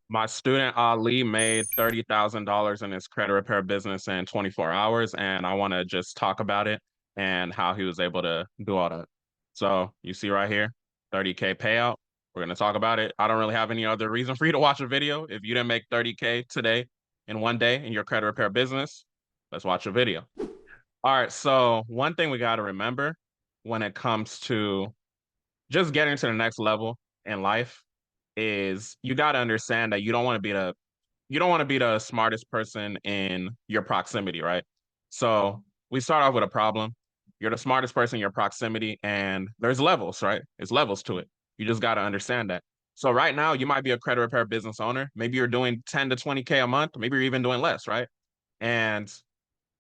My student Ali made $30,000 in his credit repair business in 24 hours, and I want to just talk about it and how he was able to do all that. So you see right here, 30K payout. We're going to talk about it. I don't really have any other reason for you to watch a video. If you didn't make 30K today in one day in your credit repair business, let's watch a video. All right. So one thing we got to remember when it comes to just getting to the next level in life is you got to understand that you don't want to be the smartest person in your proximity, right? So we start off with a problem. You're the smartest person in your proximity, and there's levels, right? There's levels to it. You just got to understand that. So right now, you might be a credit repair business owner. Maybe you're doing 10 to 20K a month. Maybe you're even doing less, right? And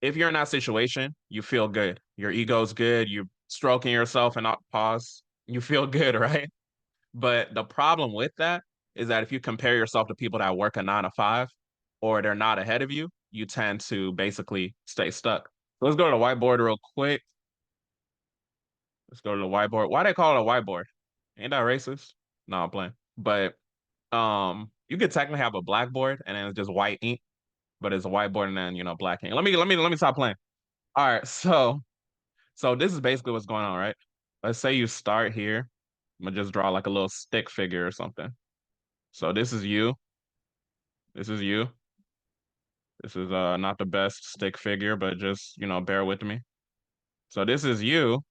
if you're in that situation, you feel good. Your ego's good. You're stroking yourself and not pause. You feel good, right? But the problem with that is that if you compare yourself to people that work a 9 to 5 or they're not ahead of you, you tend to basically stay stuck. So let's go to the whiteboard real quick. Let's go to the whiteboard. Why they call it a whiteboard? Ain't that racist? No, I'm playing. But you could technically have a blackboard and then it's just white ink, but it's a whiteboard and then black ink. Let me stop playing. All right, so this is basically what's going on, right? Let's say you start here. I'm gonna just draw like a little stick figure or something. So this is you. This is you. This is not the best stick figure, but just, bear with me. So this is you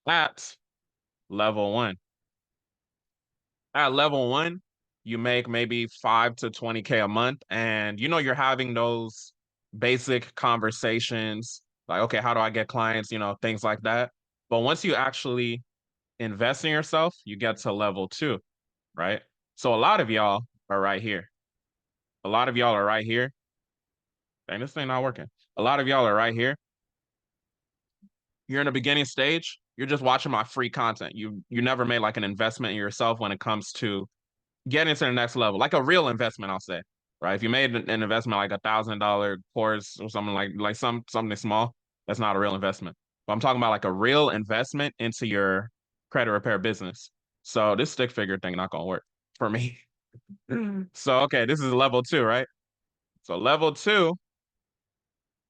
at level one. At level one, you make maybe 5 to 20K a month, and you're having those basic conversations like, okay, how do I get clients, things like that. But once you actually invest in yourself, you get to level two, right? So a lot of y'all are right here. A lot of y'all are right here. Dang, this thing not working. A lot of y'all are right here. You're in the beginning stage, you're just watching my free content. You never made like an investment in yourself when it comes to getting to the next level, like a real investment, I'll say. Right. If you made an investment like $1,000 course or something like something small, that's not a real investment. But I'm talking about like a real investment into your credit repair business. So this stick figure thing not gonna work for me. So okay, this is level two, right? So level two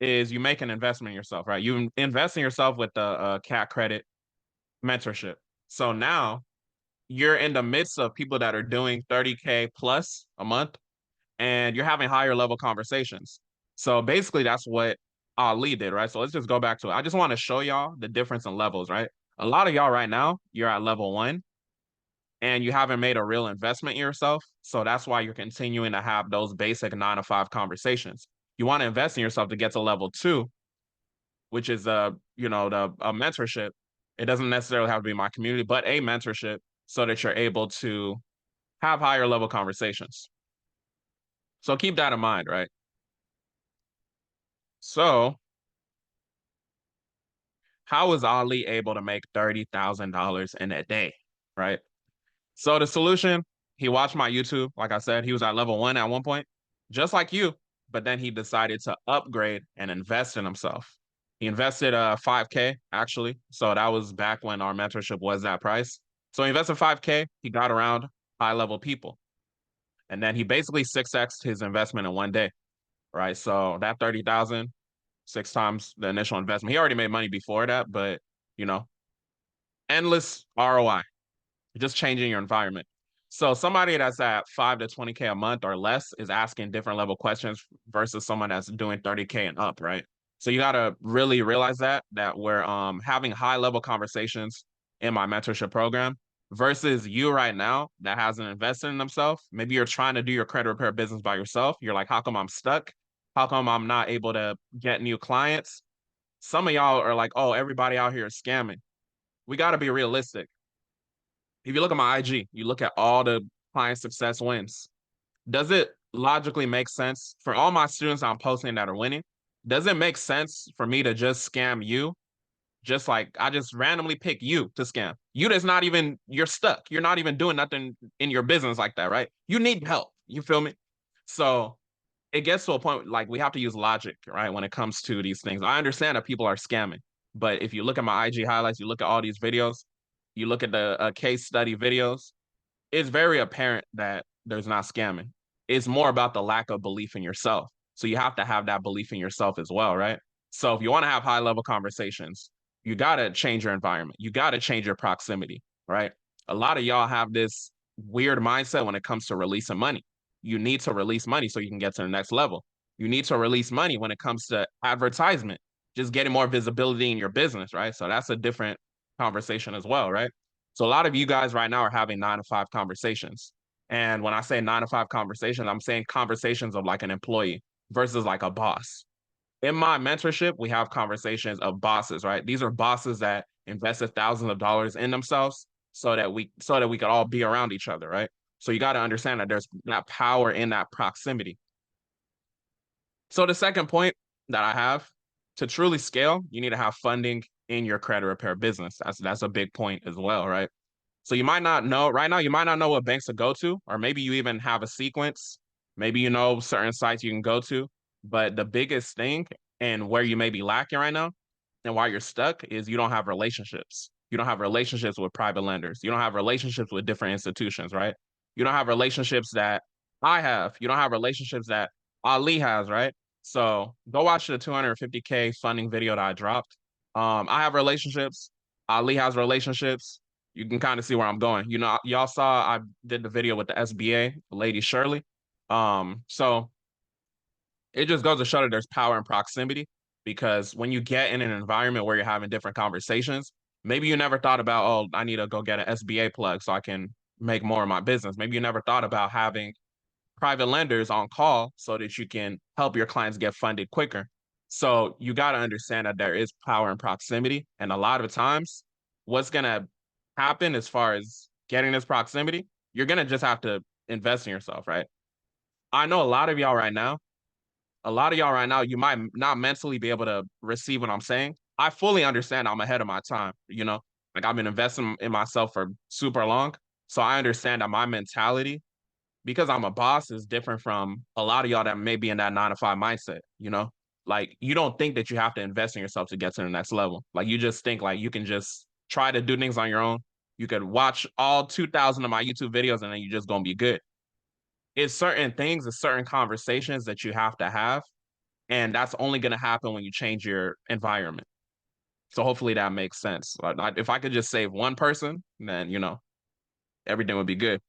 is you make an investment in yourself, right? You invest in yourself with the cat credit mentorship. So now you're in the midst of people that are doing 30K plus a month and you're having higher level conversations. So basically that's what Ali did, right? So let's just go back to it. I just want to show y'all the difference in levels, right? A lot of y'all right now, you're at level one and you haven't made a real investment in yourself. So that's why you're continuing to have those basic 9 to 5 conversations. You want to invest in yourself to get to level two, which is the a mentorship. It doesn't necessarily have to be my community, but a mentorship so that you're able to have higher level conversations. So keep that in mind, right? So how was Ali able to make $30,000 in a day, right? So the solution, he watched my YouTube. Like I said, he was at level one at one point, just like you, but then he decided to upgrade and invest in himself. He invested 5K actually. So that was back when our mentorship was that price. So he invested 5K, he got around high level people. And then he basically 6x'd his investment in one day, right? So that 30,000, 6 times the initial investment. He already made money before that, but you know, endless ROI, just changing your environment. So somebody that's at 5 to 20K a month or less is asking different level questions versus someone that's doing 30K and up, right? So you gotta really realize that we're having high level conversations in my mentorship program versus you right now that hasn't invested in themselves. Maybe you're trying to do your credit repair business by yourself. You're like, how come I'm stuck? How come I'm not able to get new clients? Some of y'all are like, oh, everybody out here is scamming. We got to be realistic. If you look at my IG, you look at all the client success wins. Does it logically make sense for all my students I'm posting that are winning? Does it make sense for me to just scam you? Just like I just randomly pick you to scam. You that's not even, you're stuck. You're not even doing nothing in your business like that, right? You need help. You feel me? So it gets to a point like we have to use logic, right? When it comes to these things. I understand that people are scamming, but if you look at my IG highlights, you look at all these videos, you look at the case study videos, it's very apparent that there's not scamming. It's more about the lack of belief in yourself. So you have to have that belief in yourself as well, right? So if you want to have high level conversations, you got to change your environment. You got to change your proximity, right? A lot of y'all have this weird mindset when it comes to releasing money. You need to release money so you can get to the next level. You need to release money when it comes to advertisement, just getting more visibility in your business, right? So that's a different conversation as well, right? So a lot of you guys right now are having 9 to 5 conversations. And when I say 9 to 5 conversations, I'm saying conversations of like an employee versus like a boss. In my mentorship, we have conversations of bosses, right? These are bosses that invested thousands of dollars in themselves so that we could all be around each other, right? So you got to understand that there's that power in that proximity. So the second point that I have, to truly scale, you need to have funding in your credit repair business. That's a big point as well, right? So you might not know right now, you might not know what banks to go to, or maybe you even have a sequence. Maybe you know certain sites you can go to. But the biggest thing and where you may be lacking right now and why you're stuck is you don't have relationships. You don't have relationships with private lenders. You don't have relationships with different institutions, right? You don't have relationships that I have. You don't have relationships that Ali has, right? So go watch the 250K funding video that I dropped. I have relationships. Ali has relationships. You can kind of see where I'm going. You know, y'all saw I did the video with the SBA, Lady Shirley. So it just goes to show that there's power in proximity because when you get in an environment where you're having different conversations, maybe you never thought about, oh, I need to go get an SBA plug so I can make more of my business. Maybe you never thought about having private lenders on call so that you can help your clients get funded quicker. So you got to understand that there is power in proximity. And a lot of times, what's going to happen as far as getting this proximity, you're going to just have to invest in yourself, right? I know a lot of y'all right now, you might not mentally be able to receive what I'm saying. I fully understand I'm ahead of my time, you know, like I've been investing in myself for super long. So I understand that my mentality because I'm a boss is different from a lot of y'all that may be in that 9 to 5 mindset, you know? Like you don't think that you have to invest in yourself to get to the next level. Like you just think like you can just try to do things on your own. You could watch all 2,000 of my YouTube videos and then you're just gonna be good. It's certain things, it's certain conversations that you have to have. And that's only gonna happen when you change your environment. So hopefully that makes sense. If I could just save one person, then everything would be good.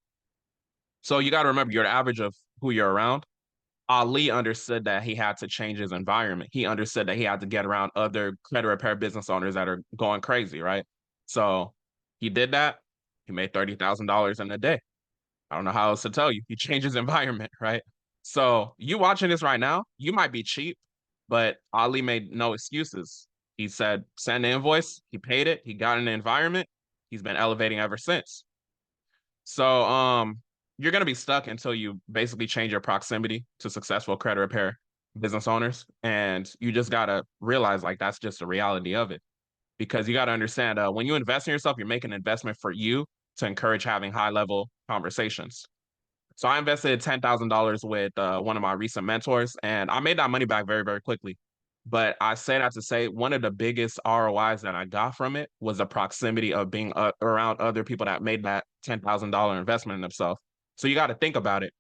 So you got to remember you're the average of who you're around. Ali understood that he had to change his environment. He understood that he had to get around other credit repair business owners that are going crazy, right? So he did that. He made $30,000 in a day. I don't know how else to tell you. He changed his environment, right? So you watching this right now, you might be cheap, but Ali made no excuses. He said, send the invoice. He paid it. He got in the environment. He's been elevating ever since. So you're gonna be stuck until you basically change your proximity to successful credit repair business owners. And you just gotta realize like that's just the reality of it. Because you gotta understand when you invest in yourself, you're making an investment for you to encourage having high level conversations. So I invested $10,000 with one of my recent mentors, and I made that money back very, very quickly. But I say that to say one of the biggest ROIs that I got from it was the proximity of being around other people that made that $10,000 investment in themselves. So you got to think about it.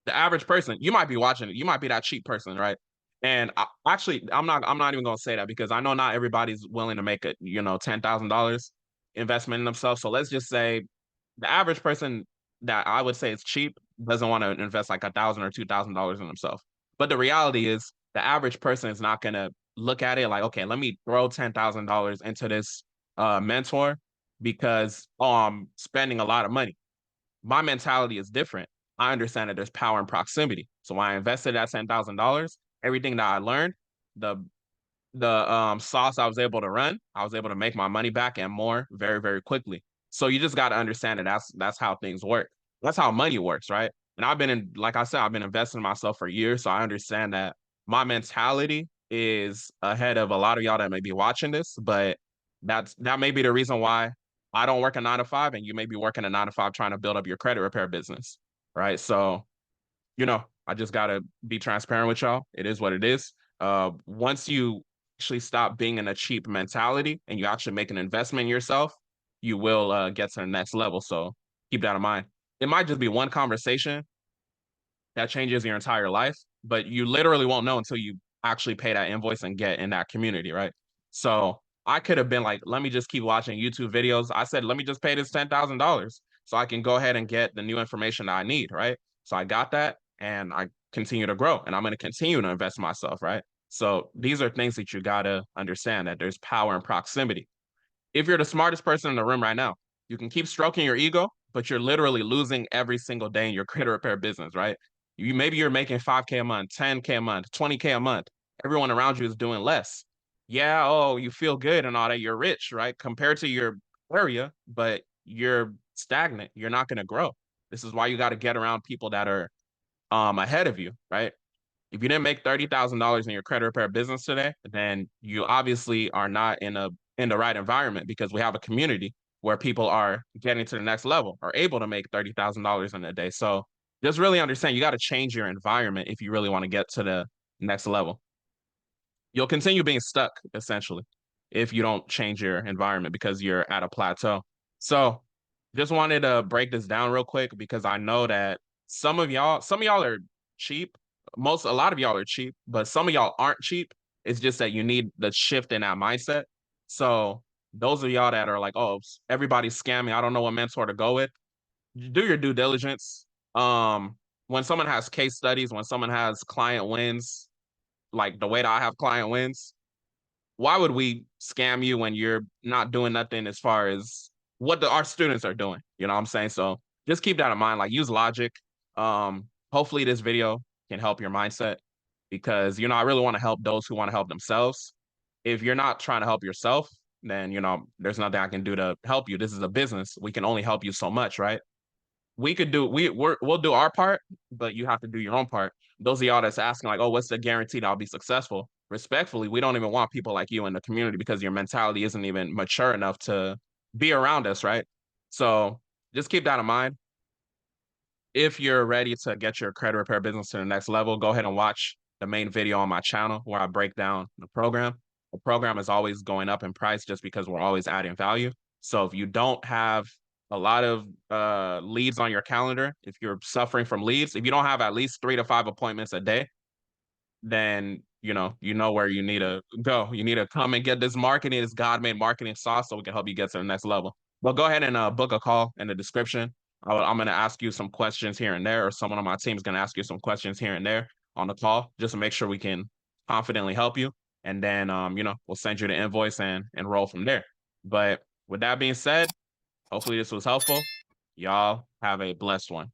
The average person, you might be watching it, you might be that cheap person, right? And actually, I'm not even gonna say that because I know not everybody's willing to make a $10,000 investment in themselves. So let's just say the average person that I would say is cheap doesn't want to invest like $1,000 or $2,000 in himself. But the reality is, the average person is not gonna look at it like, okay, let me throw $10,000 into this mentor because I'm spending a lot of money. My mentality is different. I understand that there's power in proximity. So when I invested that $10,000, everything that I learned, the sauce I was able to run, I was able to make my money back and more very, very quickly. So you just got to understand that that's how things work. That's how money works, right? And like I said, I've been investing in myself for years. So I understand that my mentality is ahead of a lot of y'all that may be watching this, but that may be the reason why I don't work a 9 to 5 and you may be working a 9 to 5 trying to build up your credit repair business. Right. So, I just gotta be transparent with y'all. It is what it is. Once you actually stop being in a cheap mentality and you actually make an investment in yourself, you will get to the next level. So keep that in mind. It might just be one conversation that changes your entire life, but you literally won't know until you actually pay that invoice and get in that community, right? So I could have been like, let me just keep watching YouTube videos. I said, let me just pay this $10,000 so I can go ahead and get the new information that I need, right? So I got that and I continue to grow and I'm going to continue to invest in myself, right? So these are things that you got to understand that there's power in proximity. If you're the smartest person in the room right now, you can keep stroking your ego, but you're literally losing every single day in your credit repair business, right? Maybe you're making 5K a month, 10K a month, 20K a month. Everyone around you is doing less. Yeah, oh, you feel good and all that. You're rich, right? Compared to your area, but you're stagnant. You're not going to grow. This is why you got to get around people that are ahead of you, right? If you didn't make $30,000 in your credit repair business today, then you obviously are not in the right environment because we have a community where people are getting to the next level, are able to make $30,000 in a day. So just really understand you got to change your environment if you really want to get to the next level. You'll continue being stuck essentially if you don't change your environment because you're at a plateau. So just wanted to break this down real quick because I know that some of y'all are cheap. A lot of y'all are cheap, but some of y'all aren't cheap. It's just that you need the shift in that mindset. So those of y'all that are like, oh, everybody's scamming. I don't know what mentor to go with. Do your due diligence. When someone has case studies, when someone has client wins, like the way that I have client wins, why would we scam you when you're not doing nothing as far as what our students are doing? You know what I'm saying? So just keep that in mind. Like use logic. Hopefully this video can help your mindset because I really want to help those who want to help themselves. If you're not trying to help yourself, then there's nothing I can do to help you. This is a business. We can only help you so much, right? We'll do our part, but you have to do your own part. Those of y'all that's asking like, oh, what's the guarantee that I'll be successful? Respectfully, we don't even want people like you in the community because your mentality isn't even mature enough to be around us, right? So just keep that in mind. If you're ready to get your credit repair business to the next level, go ahead and watch the main video on my channel where I break down the program. The program is always going up in price just because we're always adding value. So if you don't have a lot of leads on your calendar, if you're suffering from leads, if you don't have at least 3 to 5 appointments a day, then you know where you need to go. You need to come and get this marketing, this God-made marketing sauce, so we can help you get to the next level. But go ahead and book a call in the description. I'm going to ask you some questions here and there, or someone on my team is going to ask you some questions here and there on the call, just to make sure we can confidently help you. And then, we'll send you the invoice and roll from there. But with that being said, hopefully this was helpful. Y'all have a blessed one.